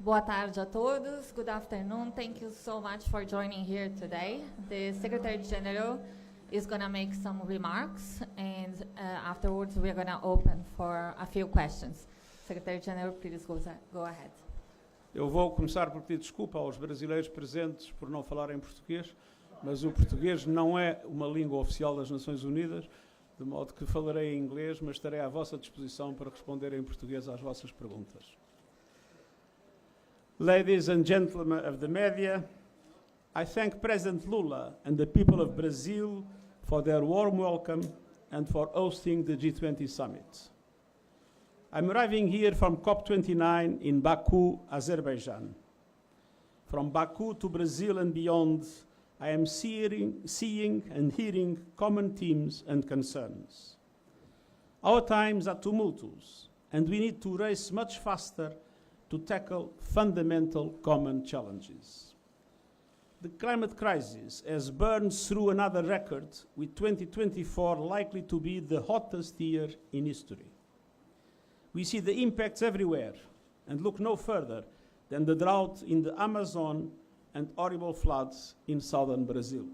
Boa tarde a todos. Good afternoon. Thank you so much for joining here today. The Secretary General is going to make some remarks, and afterwards we're going to open for a few questions. Secretary General, please go ahead. Eu vou começar por pedir desculpa aos brasileiros presentes por não falar em português, mas o português não é uma língua oficial das Nações Unidas, de modo que falarei em inglês, mas estarei à vossa disposição para responder em português às vossas perguntas. Ladies and gentlemen of the media, I thank President Lula and the people of Brazil for their warm welcome and for hosting the G20 Summit. I'm arriving here from COP29 in Baku, Azerbaijan. From Baku to Brazil and beyond, I am seeing and hearing common themes and concerns. Our times are tumultuous, and we need to race much faster to tackle fundamental common challenges. The climate crisis has burned through another record, with 2024 likely to be the hottest year in history. We see the impacts everywhere, and look no further than the drought in the Amazon and horrible floods in southern Brazil.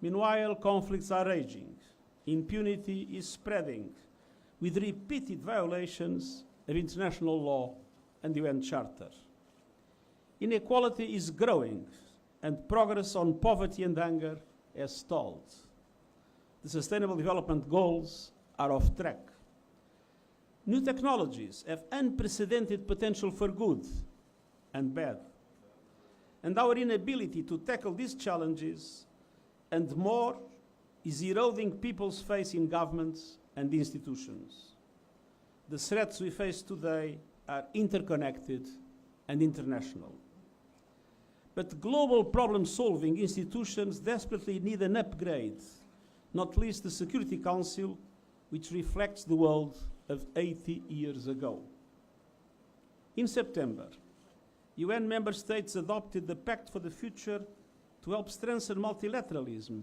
Meanwhile, conflicts are raging, impunity is spreading, with repeated violations of international law and the UN Charter. Inequality is growing, and progress on poverty and hunger has stalled. The Sustainable Development Goals are off track. New technologies have unprecedented potential for good and bad. And our inability to tackle these challenges and more is eroding people's faith in governments and institutions. The threats we face today are interconnected and international. But global problem-solving institutions desperately need an upgrade, not least the Security Council, which reflects the world of 80 years ago. In September, UN member states adopted the Pact for the Future to help strengthen multilateralism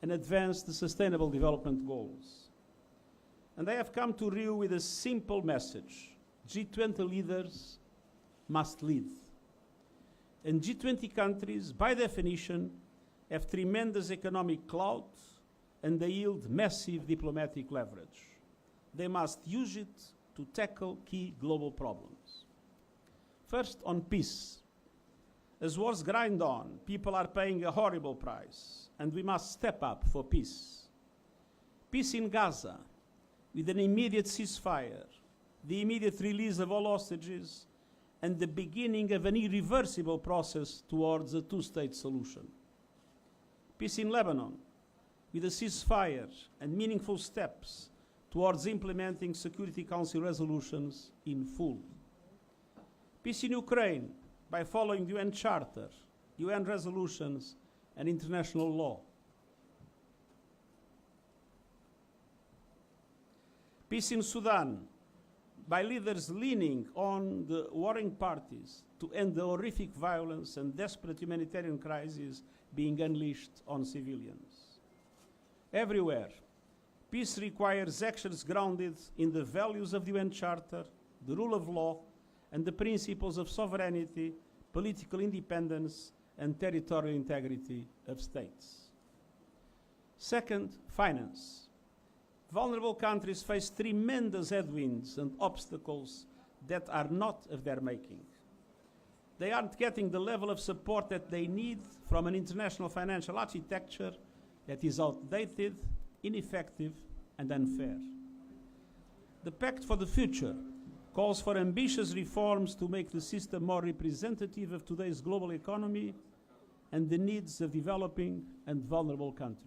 and advance the Sustainable Development Goals. And I have come to Rio with a simple message: G20 leaders must lead. And G20 countries, by definition, have tremendous economic clout and they yield massive diplomatic leverage. They must use it to tackle key global problems. First, on peace. As wars grind on, people are paying a horrible price, and we must step up for peace. Peace in Gaza, with an immediate ceasefire, the immediate release of all hostages, and the beginning of an irreversible process towards a two-state solution. Peace in Lebanon, with a ceasefire and meaningful steps towards implementing Security Council resolutions in full. Peace in Ukraine, by following the UN Charter, UN resolutions, and international law. Peace in Sudan, by leaders leaning on the warring parties to end the horrific violence and desperate humanitarian crisis being unleashed on civilians. Everywhere, peace requires actions grounded in the values of the UN Charter, the rule of law, and the principles of sovereignty, political independence, and territorial integrity of states. Second, finance. Vulnerable countries face tremendous headwinds and obstacles that are not of their making. They aren't getting the level of support that they need from an international financial architecture that is outdated, ineffective, and unfair. The Pact for the Future calls for ambitious reforms to make the system more representative of today's global economy and the needs of developing and vulnerable countries.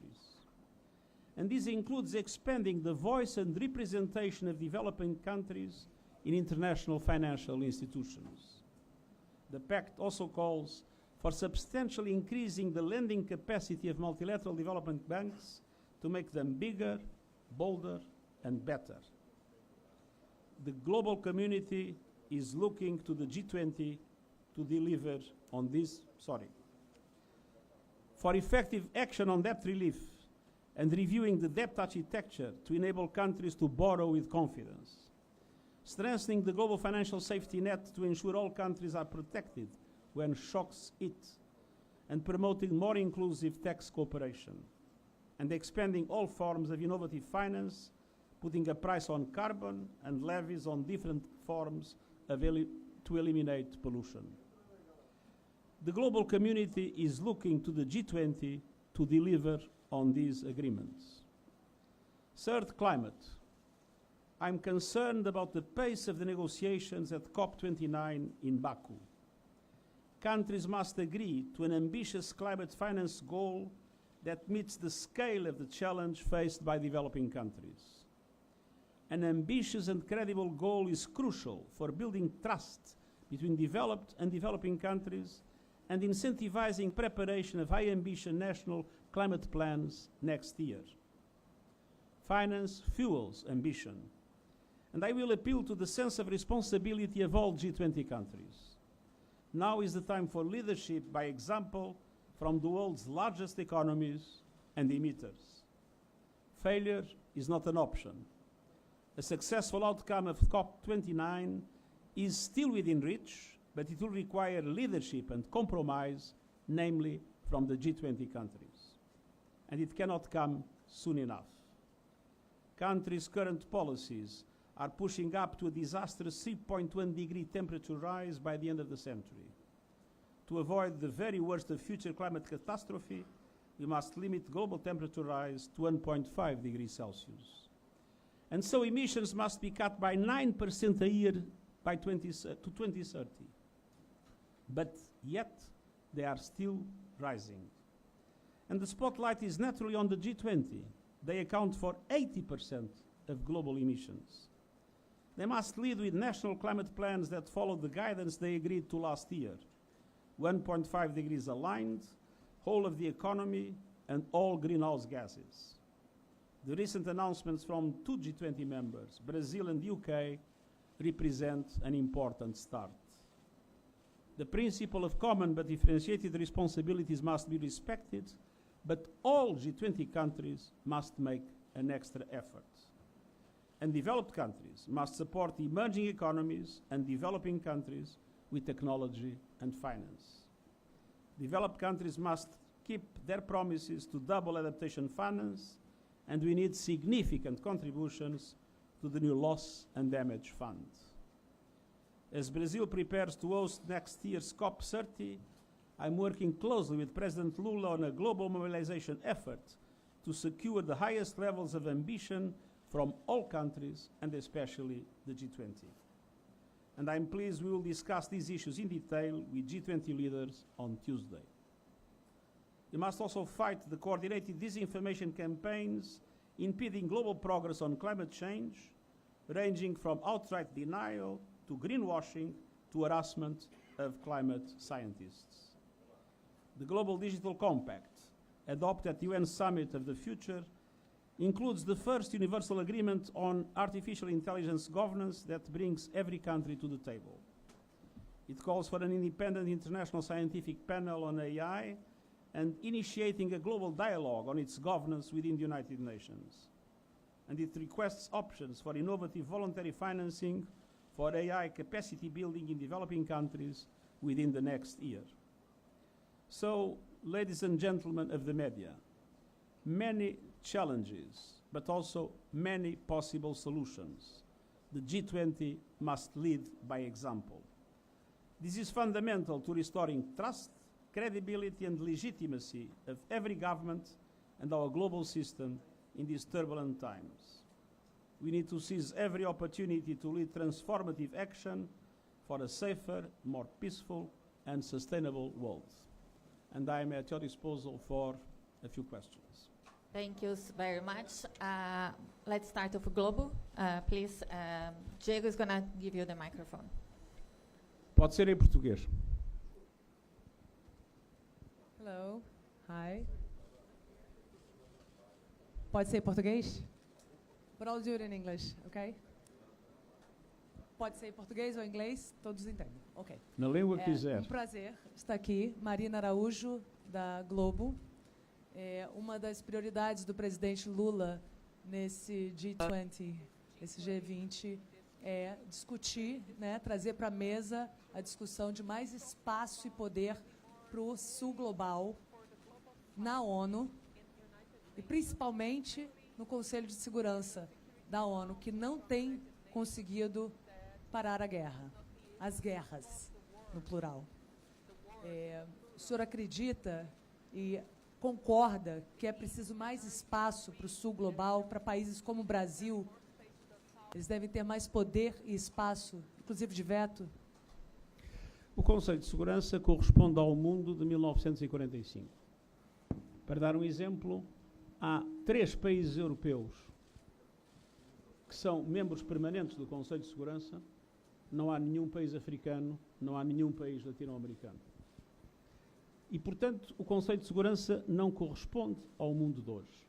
And this includes expanding the voice and representation of developing countries in international financial institutions. The Pact also calls for substantially increasing the lending capacity of multilateral development banks to make them bigger, bolder, and better. The global community is looking to the G20 to deliver on this. For effective action on debt relief and reviewing the debt architecture to enable countries to borrow with confidence. strengthening the global financial safety net to ensure all countries are protected when shocks hit, and promoting more inclusive tax cooperation, and expanding all forms of innovative finance, putting a price on carbon and levies on different forms to eliminate pollution. The global community is looking to the G20 to deliver on these agreements. Third, climate. I'm concerned about the pace of the negotiations at COP29 in Baku. Countries must agree to an ambitious climate finance goal that meets the scale of the challenge faced by developing countries. An ambitious and credible goal is crucial for building trust between developed and developing countries and incentivizing preparation of high-ambition national climate plans next year. Finance fuels ambition, and I will appeal to the sense of responsibility of all G20 countries. Now is the time for leadership by example from the world's largest economies and emitters. Failure is not an option. A successful outcome of COP29 is still within reach, but it will require leadership and compromise, namely from the G20 countries. And it cannot come soon enough. Countries' current policies are pushing up to a disastrous 3.1 degree temperature rise by the end of the century. To avoid the very worst of future climate catastrophe, we must limit global temperature rise to 1.5 degrees Celsius. And so emissions must be cut by 9% a year by 2030. But yet, they are still rising. And the spotlight is naturally on the G20. They account for 80% of global emissions. They must lead with national climate plans that follow the guidance they agreed to last year. 1.5 degrees aligned, whole of the economy, and all greenhouse gases. The recent announcements from 2 G20 members, Brazil and the UK, represent an important start. The principle of common but differentiated responsibilities must be respected, but all G20 countries must make an extra effort. And developed countries must support emerging economies and developing countries with technology and finance. Developed countries must keep their promises to double adaptation finance, and we need significant contributions to the new loss and damage fund. As Brazil prepares to host next year's COP30, I'm working closely with President Lula on a global mobilization effort to secure the highest levels of ambition from all countries, and especially the G20. And I'm pleased we will discuss these issues in detail with G20 leaders on Tuesday. We must also fight the coordinated disinformation campaigns impeding global progress on climate change, ranging from outright denial to greenwashing to harassment of climate scientists. The Global Digital Compact, adopted at the UN Summit of the Future, includes the first universal agreement on artificial intelligence governance that brings every country to the table. It calls for an independent international scientific panel on AI and initiating a global dialogue on its governance within the United Nations. And it requests options for innovative voluntary financing for AI capacity building in developing countries within the next year. So, ladies and gentlemen of the media, many challenges, but also many possible solutions. The G20 must lead by example. This is fundamental to restoring trust, credibility, and legitimacy of every government and our global system in these turbulent times. We need to seize every opportunity to lead transformative action for a safer, more peaceful, and sustainable world. And I am at your disposal for a few questions. Thank you very much. Let's start with Global. Please, Diego is going to give you the microphone. Pode ser em português. Hello. Hi. Pode ser em português? But I'll do it in English, okay? Pode ser em português ou em inglês, todos entendem. Ok. Na língua que quiser. Um prazer estar aqui. Marina Araújo, da Globo. Uma das prioridades do presidente Lula nesse G20, esse G20, é discutir, né, trazer para a mesa a discussão de mais espaço e poder para o Sul global na ONU e principalmente no Conselho de Segurança da ONU, que não tem conseguido parar a guerra, as guerras, no plural. O senhor acredita e concorda que é preciso mais espaço para o Sul global, para países como o Brasil? Eles devem ter mais poder e espaço, inclusive de veto? O Conselho de Segurança corresponde ao mundo de 1945. Para dar um exemplo, há 3 países europeus que são membros permanentes do Conselho de Segurança, não há nenhum país africano, não há nenhum país latino-americano. E, portanto, o Conselho de Segurança não corresponde ao mundo de hoje.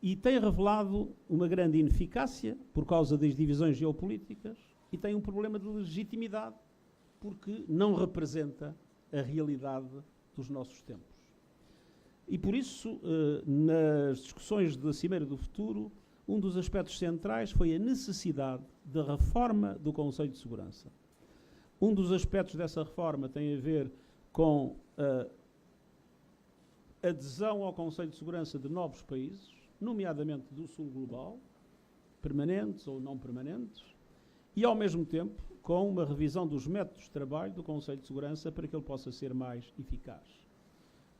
E tem revelado uma grande ineficácia por causa das divisões geopolíticas e tem um problema de legitimidade porque não representa a realidade dos nossos tempos. E por isso, nas discussões da Cimeira do Futuro, um dos aspectos centrais foi a necessidade da reforma do Conselho de Segurança. Um dos aspectos dessa reforma tem a ver com a adesão ao Conselho de Segurança de novos países, nomeadamente do Sul global, permanentes ou não permanentes, e ao mesmo tempo com uma revisão dos métodos de trabalho do Conselho de Segurança para que ele possa ser mais eficaz.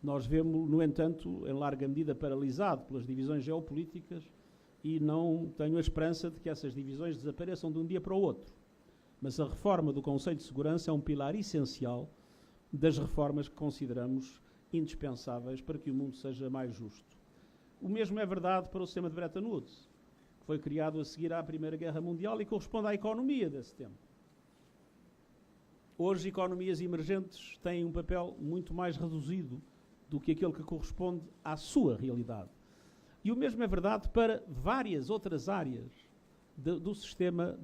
Nós vemos, no entanto, em larga medida paralisado pelas divisões geopolíticas e não tenho a esperança de que essas divisões desapareçam de um dia para o outro. Mas a reforma do Conselho de Segurança é um pilar essencial das reformas que consideramos indispensáveis para que o mundo seja mais justo. O mesmo é verdade para o sistema de Bretton Woods, que foi criado a seguir à Primeira Guerra Mundial e corresponde à economia desse tempo. Hoje, economias emergentes têm um papel muito mais reduzido do que aquele que corresponde à sua realidade. E o mesmo é verdade para várias outras áreas do sistema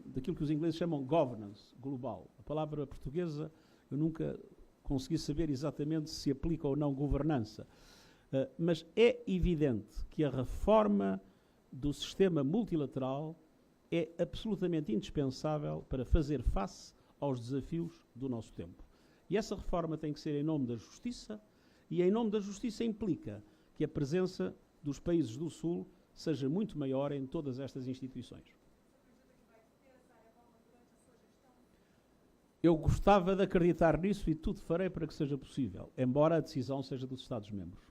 daquilo que os ingleses chamam governance global. A palavra portuguesa eu nunca consegui saber exatamente se se aplica ou não governança. Mas é evidente que a reforma do sistema multilateral é absolutamente indispensável para fazer face aos desafios do nosso tempo. E essa reforma tem que ser em nome da justiça, e em nome da justiça implica que a presença dos países do Sul seja muito maior em todas estas instituições. Eu gostava de acreditar nisso e tudo farei para que seja possível, embora a decisão seja dos Estados-membros.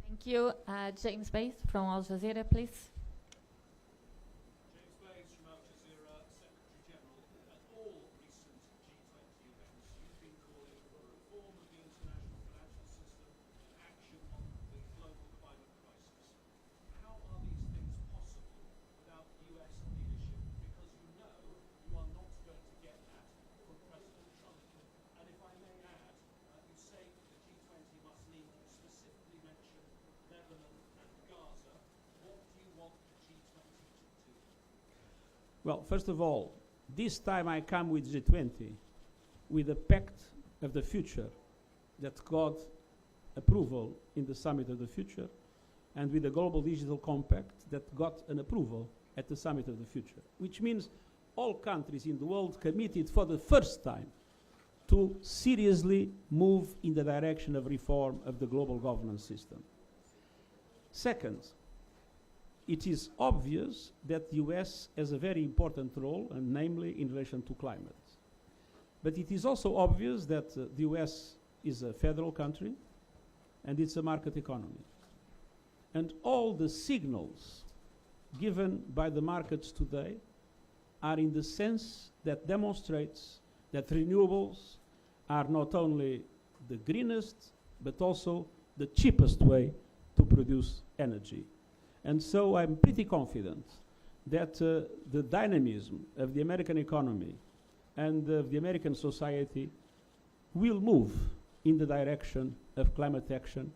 Thank you. James Bates from Al Jazeera, please. James Bates from Al Jazeera, Secretary General. At all recent G20 events, you've been calling for a reform of the international financial system and action on the global climate crisis. How are these things possible without US leadership? Because you know you are not going to get that from President Trump. And if I may add, you say that the G20 must need to specifically mention Lebanon and Gaza. What do you want the G20 to do? Well, first of all, this time I come with G20 with a pact of the future that got approval in the Summit of the Future and with a global digital compact that got an approval at the Summit of the Future, which means all countries in the world committed for the first time to seriously move in the direction of reform of the global governance system. Second, it is obvious that the US has a very important role, and namely in relation to climate. But it is also obvious that the US is a federal country and it's a market economy. And all the signals given by the markets today are in the sense that demonstrates that renewables are not only the greenest, but also the cheapest way to produce energy. And so I'm pretty confident that the dynamism of the American economy and of the American society will move in the direction of climate action,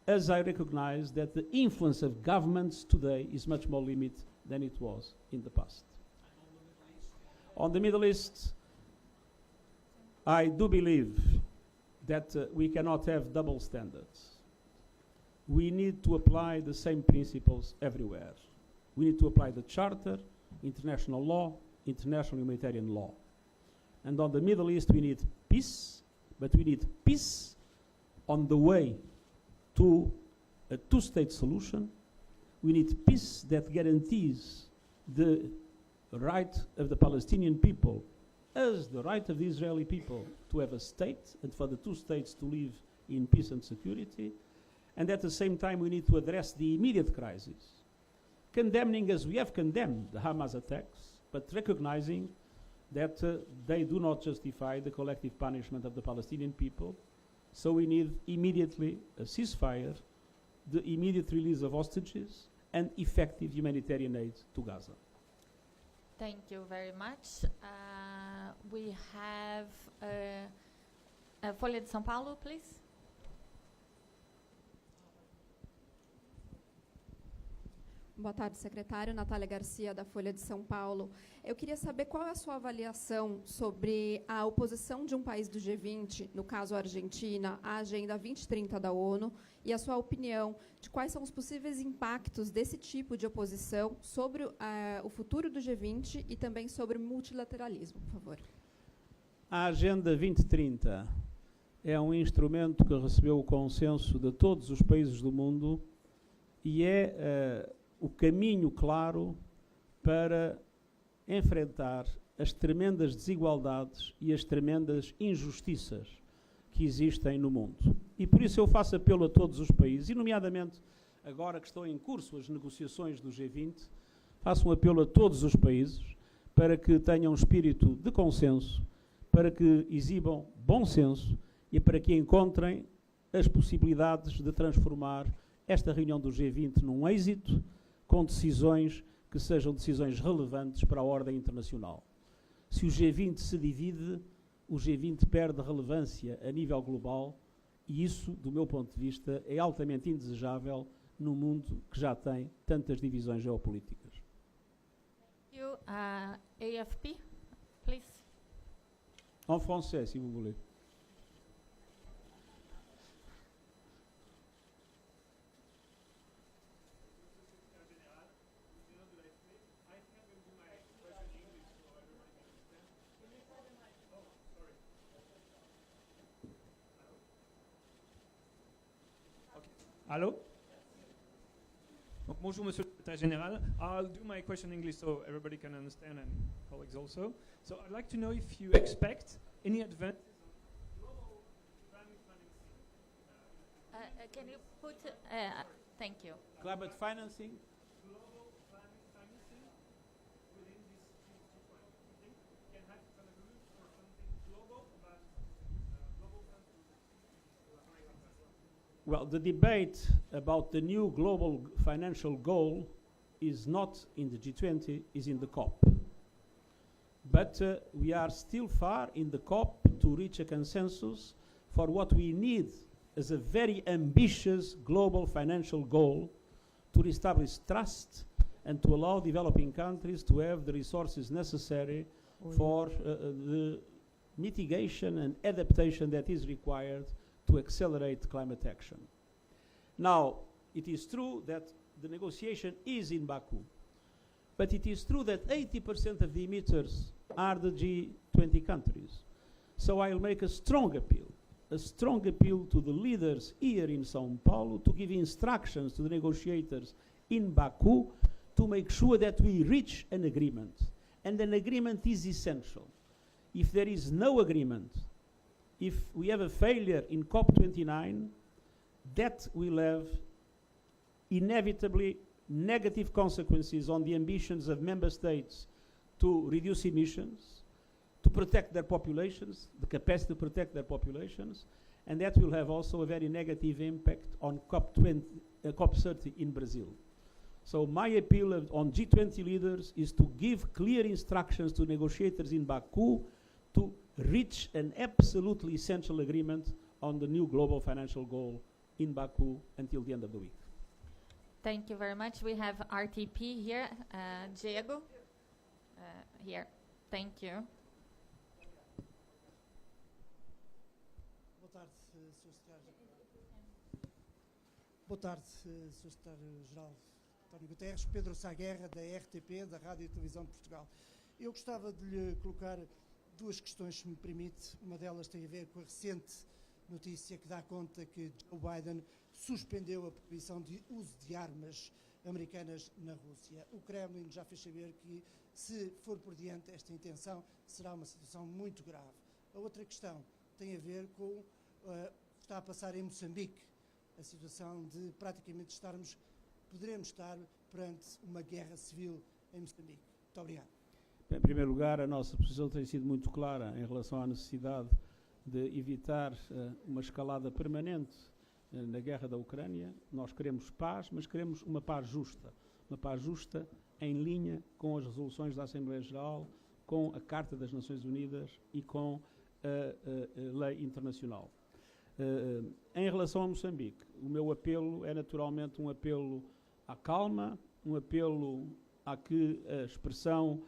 as I recognize that the influence of governments today is much more limited than it was in the past. On the Middle East, I do believe that we cannot have double standards. We need to apply the same principles everywhere. We need to apply the Charter, international law, international humanitarian law. And on the Middle East, we need peace, but we need peace on the way to a two-state solution. We need peace that guarantees the right of the Palestinian people as the right of the Israeli people to have a state and for the two states to live in peace and security. And at the same time, we need to address the immediate crisis, condemning as we have condemned the Hamas attacks, but recognizing that they do not justify the collective punishment of the Palestinian people. So we need immediately a ceasefire, the immediate release of hostages, and effective humanitarian aid to Gaza. Thank you very much. We have Folha de São Paulo, please. Boa tarde, secretário. Natália Garcia, da Folha de São Paulo. Eu queria saber qual é a sua avaliação sobre a oposição de um país do G20, no caso a Argentina, à Agenda 2030 da ONU, e a sua opinião de quais são os possíveis impactos desse tipo de oposição sobre o futuro do G20 e também sobre o multilateralismo, por favor. A Agenda 2030 é um instrumento que recebeu o consenso de todos os países do mundo e é o caminho claro para enfrentar as tremendas desigualdades e as tremendas injustiças que existem no mundo. E por isso eu faço apelo a todos os países, e nomeadamente agora que estão em curso as negociações do G20, faço um apelo a todos os países para que tenham espírito de consenso, para que exibam bom senso e para que encontrem as possibilidades de transformar esta reunião do G20 num êxito, com decisões que sejam decisões relevantes para a ordem internacional. Se o G20 se divide, o G20 perde relevância a nível global e isso, do meu ponto de vista, é altamente indesejável num mundo que já tem tantas divisões geopolíticas. Thank you. AFP, please. En français, si vous voulez. Allô? Donc, bonjour, Monsieur le Secrétaire Général. I'll do my question in English so everybody can understand and colleagues also. So I'd like to know if you expect any advances on global climate financing. Can you put... thank you. Climate financing? Global climate financing within this G20. I think can have some agreement for something global about global financing. Well, the debate about the new global financial goal is not in the G20, is in the COP. But we are still far in the COP to reach a consensus for what we need as a very ambitious global financial goal to establish trust and to allow developing countries to have the resources necessary for the mitigation and adaptation that is required to accelerate climate action. Now, it is true that the negotiation is in Baku, but it is true that 80% of the emitters are the G20 countries. So I'll make a strong appeal to the leaders here in São Paulo to give instructions to the negotiators in Baku to make sure that we reach an agreement. And an agreement is essential. If there is no agreement, if we have a failure in COP29, that will have inevitably negative consequences on the ambitions of member states to reduce emissions, to protect their populations, the capacity to protect their populations, and that will have also a very negative impact on COP30 in Brazil. So my appeal on G20 leaders is to give clear instructions to negotiators in Baku to reach an absolutely essential agreement on the new global financial goal in Baku until the end of the week. Thank you very much. We have RTP here. Diego? Here. Thank you. Boa tarde, Sr. Secretário. Boa tarde, Sr. Secretário-Geral António Guterres, Pedro Sá Guerra, da RTP, da Rádio e Televisão de Portugal. Eu gostava de lhe colocar duas questões, se me permite. Uma delas tem a ver com a recente notícia que dá conta que Joe Biden suspendeu a proibição de uso de armas americanas na Rússia. O Kremlin já fez saber que, se for por diante esta intenção, será uma situação muito grave. A outra questão tem a ver com o que está a passar em Moçambique, a situação de praticamente poderemos estar perante uma guerra civil em Moçambique. Muito obrigado. Bem, em primeiro lugar, a nossa posição tem sido muito clara em relação à necessidade de evitar uma escalada permanente na guerra da Ucrânia. Nós queremos paz, mas queremos uma paz justa em linha com as resoluções da Assembleia Geral, com a Carta das Nações Unidas e com a lei internacional. Em relação a Moçambique, o meu apelo é naturalmente um apelo à calma, um apelo a que a expressão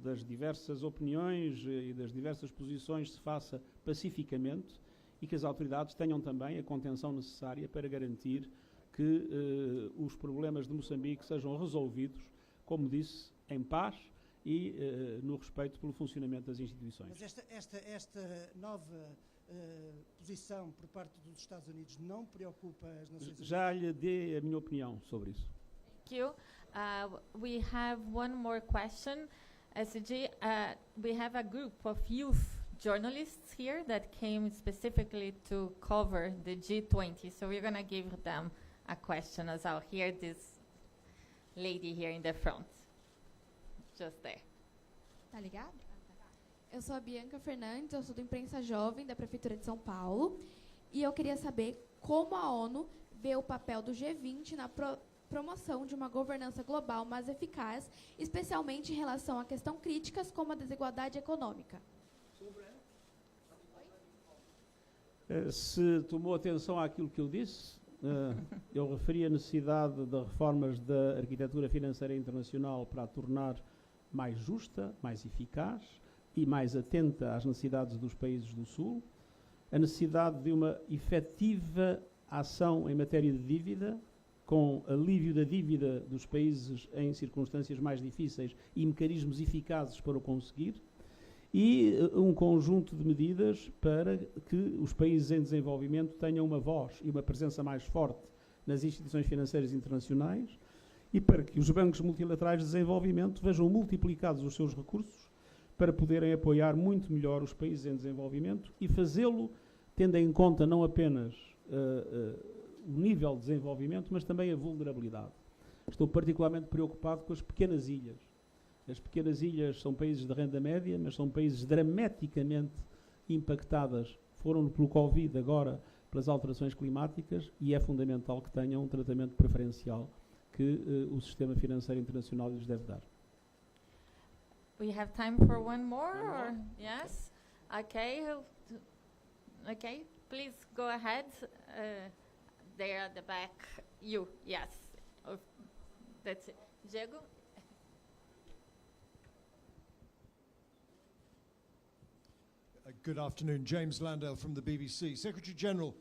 das diversas opiniões e das diversas posições se faça pacificamente e que as autoridades tenham também a contenção necessária para garantir que os problemas de Moçambique sejam resolvidos, como disse, em paz e no respeito pelo funcionamento das instituições. Mas esta nova posição por parte dos Estados Unidos não preocupa as Nações Unidas? Já lhe dei a minha opinião sobre isso. Thank you. We have one more question. SG, we have a group of youth journalists here that came specifically to cover the G20. So we're going to give them a question as well. Here, this lady here in the front. Just there. Tá ligado? Eu sou a Bianca Fernandes, eu sou do Imprensa Jovem da Prefeitura de São Paulo. E eu queria saber como a ONU vê o papel do G20 na promoção de uma governança global mais eficaz, especialmente em relação a questões críticas como a desigualdade econômica. Se tomou atenção àquilo que eu disse, eu referi a necessidade de reformas da arquitetura financeira internacional para a tornar mais justa, mais eficaz e mais atenta às necessidades dos países do Sul, a necessidade de uma efetiva ação em matéria de dívida, com alívio da dívida dos países em circunstâncias mais difíceis e mecanismos eficazes para o conseguir, e um conjunto de medidas para que os países em desenvolvimento tenham uma voz e uma presença mais forte nas instituições financeiras internacionais e para que os bancos multilaterais de desenvolvimento vejam multiplicados os seus recursos para poderem apoiar muito melhor os países em desenvolvimento e fazê-lo tendo em conta não apenas o nível de desenvolvimento, mas também a vulnerabilidade. Estou particularmente preocupado com as pequenas ilhas. As pequenas ilhas são países de renda média, mas são países dramaticamente impactadas, foram pelo Covid, agora pelas alterações climáticas, e é fundamental que tenham um tratamento preferencial que o sistema financeiro internacional lhes deve dar. We have time for one more? Or yes? Okay, please go ahead. There at the back. You, yes. That's it. Diego? Good afternoon. James Landale from the BBC. Secretary General,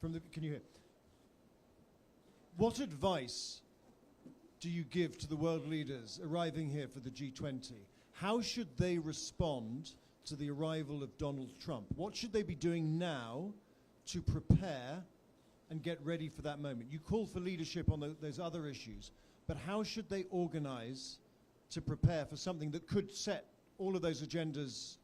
can you hear? What advice do you give to the world leaders arriving here for the G20? How should they respond to the arrival of Donald Trump? What should they be doing now to prepare and get ready for that moment? You call for leadership on those other issues, but how should they organize to prepare for something that could set all of those agendas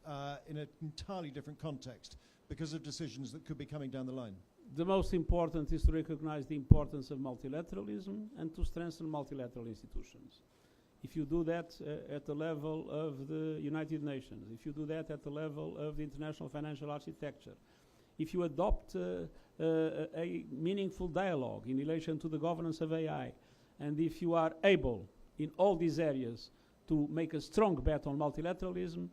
in an entirely different context because of decisions that could be coming down the line? The most important is to recognize the importance of multilateralism and to strengthen multilateral institutions. If you do that at the level of the United Nations, if you do that at the level of the international financial architecture, if you adopt a meaningful dialogue in relation to the governance of AI, and if you are able in all these areas to make a strong bet on multilateralism,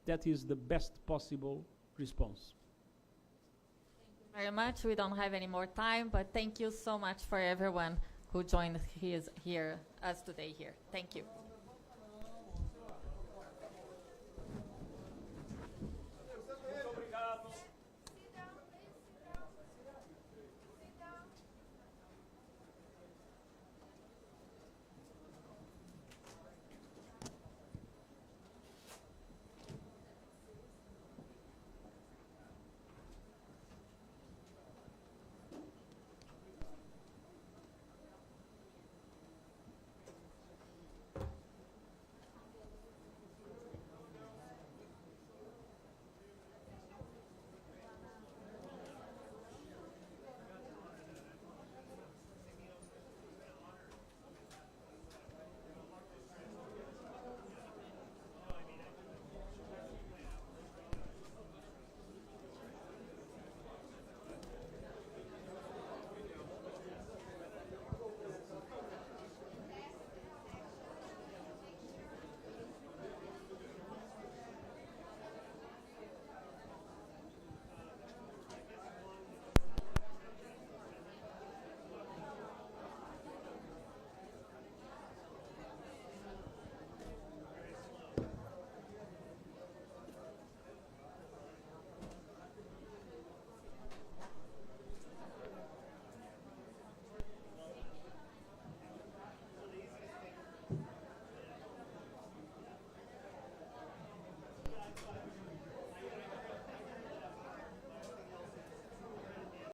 that is the best possible response. Thank you very much. We don't have any more time, but thank you so much for everyone who joined us today here. Thank you.